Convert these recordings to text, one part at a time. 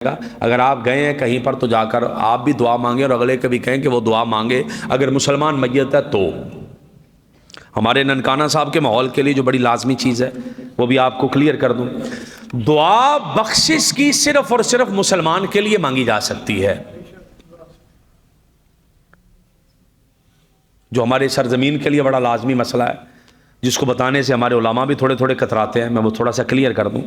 اگر آپ گئے ہیں کہیں پر تو جا کر آپ بھی دعا مانگیں اور اگلے کے بھی کہیں کہ وہ دعا مانگے اگر مسلمان میت ہے تو۔ ہمارے ننکانہ صاحب کے ماحول کے لیے جو بڑی لازمی چیز ہے وہ بھی آپ کو کلیئر کر دوں، دعا بخشش کی صرف اور صرف مسلمان کے لیے مانگی جا سکتی ہے۔ جو ہمارے سرزمین کے لیے بڑا لازمی مسئلہ ہے، جس کو بتانے سے ہمارے علماء بھی تھوڑے تھوڑے کتراتے ہیں، میں وہ تھوڑا سا کلیئر کر دوں۔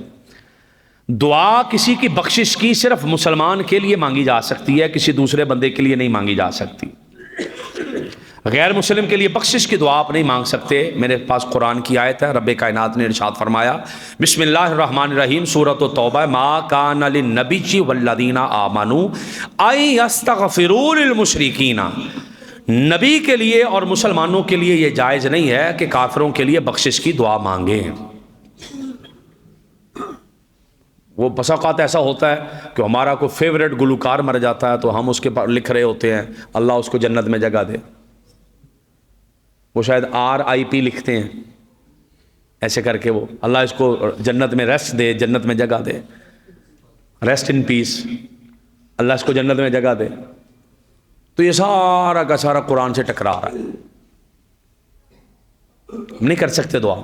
دعا کسی کی بخشش کی صرف مسلمان کے لیے مانگی جا سکتی ہے، کسی دوسرے بندے کے لیے نہیں مانگی جا سکتی۔ غیر مسلم کے لیے بخشش کی دعا آپ نہیں مانگ سکتے۔ میرے پاس قرآن کی آیت ہے، رب کائنات نے ارشاد فرمایا بسم اللہ الرحمن الرحیم، سورۃ التوبہ، ما کان للنبی والذین آمنوا ان یستغفروا للمشرکین۔ نبی کے لیے اور مسلمانوں کے لیے یہ جائز نہیں ہے کہ کافروں کے لیے بخشش کی دعا مانگیں۔ وہ بس اوقات ایسا ہوتا ہے کہ ہمارا کوئی فیوریٹ گلوکار مر جاتا ہے تو ہم اس کے پر لکھ رہے ہوتے ہیں اللہ اس کو جنت میں جگہ دے، وہ شاید RIP لکھتے ہیں ایسے کر کے، وہ اللہ اس کو جنت میں ریسٹ دے، جنت میں جگہ دے، ریسٹ ان پیس، اللہ اس کو جنت میں جگہ دے۔ تو یہ سارا کا سارا قرآن سے ٹکرا رہا ہے، ہم نہیں کر سکتے دعا۔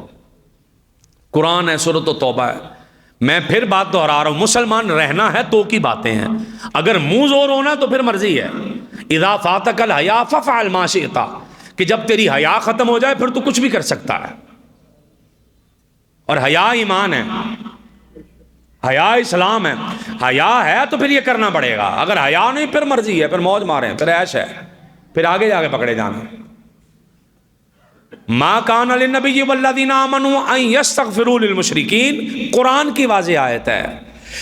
قرآن ہے، سورۃ التوبہ ہے۔ میں پھر بات دہرا رہا ہوں، مسلمان رہنا ہے تو کی باتیں ہیں، اگر منہ زور ہونا تو پھر مرضی ہے۔ اذا فاتک الحیا ففعل ما شئت، کہ جب تیری حیا ختم ہو جائے پھر تو کچھ بھی کر سکتا ہے۔ اور حیا ایمان ہے، حیا اسلام ہے، حیا ہے تو پھر یہ کرنا پڑے گا، اگر حیا نہیں پھر مرضی ہے، پھر موج ماریں، پھر عیش ہے، پھر آگے جا کے پکڑے جانا۔ ما کان للنبی والذین آمنوا ان یستغفروا للمشرکین، قرآن کی واضح آیت ہے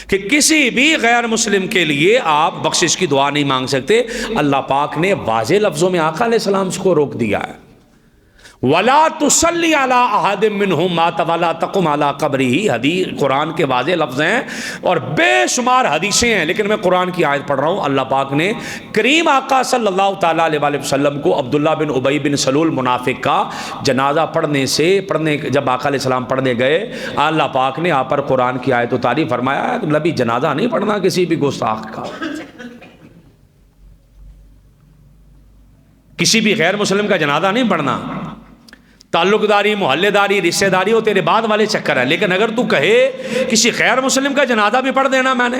کہ کسی بھی غیر مسلم کے لیے آپ بخشش کی دعا نہیں مانگ سکتے۔ اللہ پاک نے واضح لفظوں میں آقا علیہ السلام کو روک دیا ہے، وَلَا تُصَلِّ عَلَىٰ أَحَدٍ مِّنْهُمْ مَاتَ وَلَا تَقُمْ عَلَىٰ قَبْرِهِ۔ حدیث قرآن کے واضح لفظ ہیں اور بے شمار حدیثیں ہیں، لیکن میں قرآن کی آیت پڑھ رہا ہوں۔ اللہ پاک نے کریم آقا صلی اللہ تعالیٰ علیہ وآلہ وسلم کو عبداللہ بن ابی بن سلول منافق کا جنازہ جب آقا علیہ السلام پڑھنے گئے، اللہ پاک نے آپ پر قرآن کی آیت اتاری، فرمایا نبی جنازہ نہیں پڑھنا کسی بھی گستاخ کا، کسی بھی غیر مسلم کا جنازہ نہیں پڑھنا۔ تعلق داری، محلے داری، رشتہ داری وہ تیرے بعد والے چکر ہے، لیکن اگر تو کہے کسی غیر مسلم کا جنازہ بھی پڑھ دینا میں نے،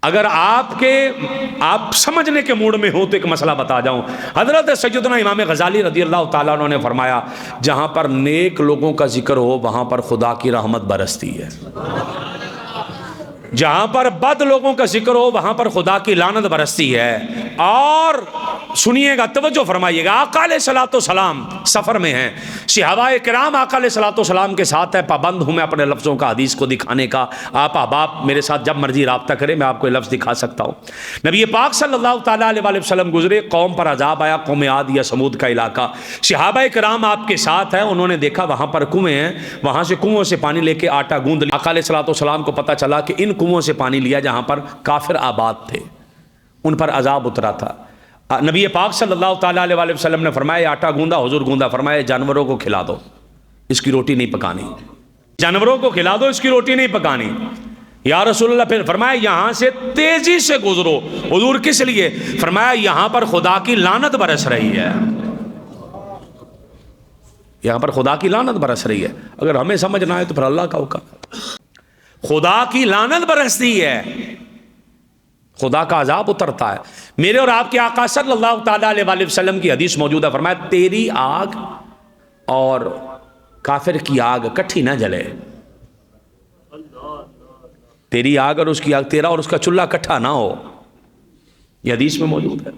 اگر آپ سمجھنے کے موڈ میں ہو تو ایک مسئلہ بتا جاؤں۔ حضرت سیدنا امام غزالی رضی اللہ تعالیٰ عنہ نے فرمایا جہاں پر نیک لوگوں کا ذکر ہو وہاں پر خدا کی رحمت برستی ہے، جہاں پر بد لوگوں کا ذکر ہو وہاں پر خدا کی لعنت برستی ہے۔ اور سنیے گا، توجہ فرمائیے گا، آقا علیہ الصلوۃ والسلام سفر میں ہیں، صحابہ کرام آقا علیہ الصلوۃ والسلام کے ساتھ ہے، پابند ہوں میں اپنے لفظوں کا حدیث کو دکھانے کا، آپ احباب میرے ساتھ جب مرضی رابطہ کریں، میں آپ کو یہ لفظ دکھا سکتا ہوں۔ نبی پاک صلی اللہ تعالیٰ علیہ وآلہ وسلم گزرے، قوم پر عذاب آیا، قوم عاد یا سمود کا علاقہ، صحابہ کرام آپ کے ساتھ ہیں، انہوں نے دیکھا وہاں پر کنویں ہیں، وہاں سے کنووں سے پانی لے کے آٹا گوندھ لیا۔ آقا علیہ الصلوۃ والسلام کو پتہ چلا کہ ان کنووں سے پانی لیا جہاں پر کافر آباد تھے، ان پر عذاب اترا تھا۔ نبی پاک صلی اللہ تعالیٰ علیہ وآلہ وسلم نے فرمایا آٹا گوندا، حضور گوندا، فرمایا جانوروں کو کھلا دو، اس کی روٹی نہیں پکانی، جانوروں کو کھلا دو، اس کی روٹی نہیں پکانی۔ یا رسول اللہ، پھر فرمایا یہاں سے تیزی سے گزرو، حضور کس لیے؟ فرمایا یہاں پر خدا کی لعنت برس رہی ہے، یہاں پر خدا کی لعنت برس رہی ہے۔ اگر ہمیں سمجھنا ہے تو پھر اللہ کا حکم، خدا کی لعنت برستی ہے، خدا کا عذاب اترتا ہے۔ میرے اور آپ کے آقا صلی اللہ تعالیٰ علیہ وآلہ وسلم کی حدیث موجود ہے، فرمایا تیری آگ اور کافر کی آگ کٹھی نہ جلے، تیری آگ اور اس کی آگ، تیرا اور اس کا چولہا کٹھا نہ ہو، یہ حدیث میں موجود ہے۔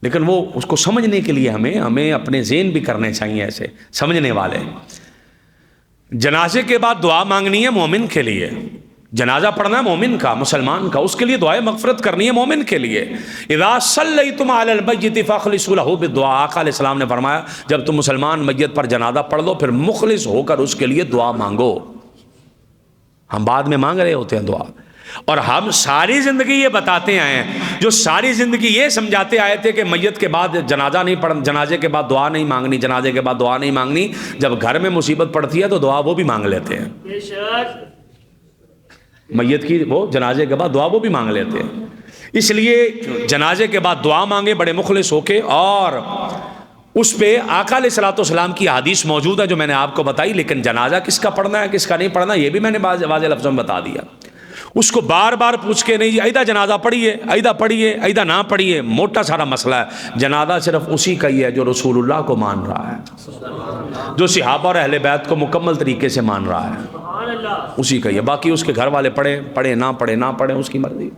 لیکن وہ اس کو سمجھنے کے لیے ہمیں اپنے ذہن بھی کرنے چاہیے ایسے سمجھنے والے۔ جنازے کے بعد دعا مانگنی ہے مومن کے لیے، جنازہ پڑھنا ہے مومن کا، مسلمان کا، اس کے لیے دعائے مغفرت کرنی ہے مومن کے لیے۔ اذا صلیتم علی المیت فاخلصوا له بالدعاء، آقا علیہ السلام نے فرمایا جب تم مسلمان میت پر جنازہ پڑھ لو پھر مخلص ہو کر اس کے لیے دعا مانگو۔ ہم بعد میں مانگ رہے ہوتے ہیں دعا، اور ہم ساری زندگی یہ بتاتے آئے ہیں، جو ساری زندگی یہ سمجھاتے آئے تھے کہ میت کے بعد جنازہ نہیں پڑھ، جنازے کے بعد دعا نہیں مانگنی، جنازے کے بعد دعا نہیں مانگنی، جب گھر میں مصیبت پڑتی ہے تو دعا وہ بھی مانگ لیتے ہیں۔ میت کی وہ جنازے کے بعد دعا وہ بھی مانگ لیتے ہیں. اس لیے جنازے کے بعد دعا مانگے بڑے مخلص ہو کے. اور اس پہ آقا علیہ الصلوۃ والسلام کی حدیث موجود ہے جو میں نے آپ کو بتائی. لیکن جنازہ کس کا پڑھنا ہے کس کا نہیں پڑھنا یہ بھی میں نے واضح لفظوں میں بتا دیا. اس کو بار بار پوچھ کے نہیں جی ایدہ جنازہ پڑھیے ایدہ نہ پڑھیے، موٹا سارا مسئلہ ہے. جنازہ صرف اسی کا ہی ہے جو رسول اللہ کو مان رہا ہے، جو صحابہ اور اہل بیت کو مکمل طریقے سے مان رہا ہے، اسی کا ہی ہے. باقی اس کے گھر والے پڑھے نہ پڑھے اس کی مرضی.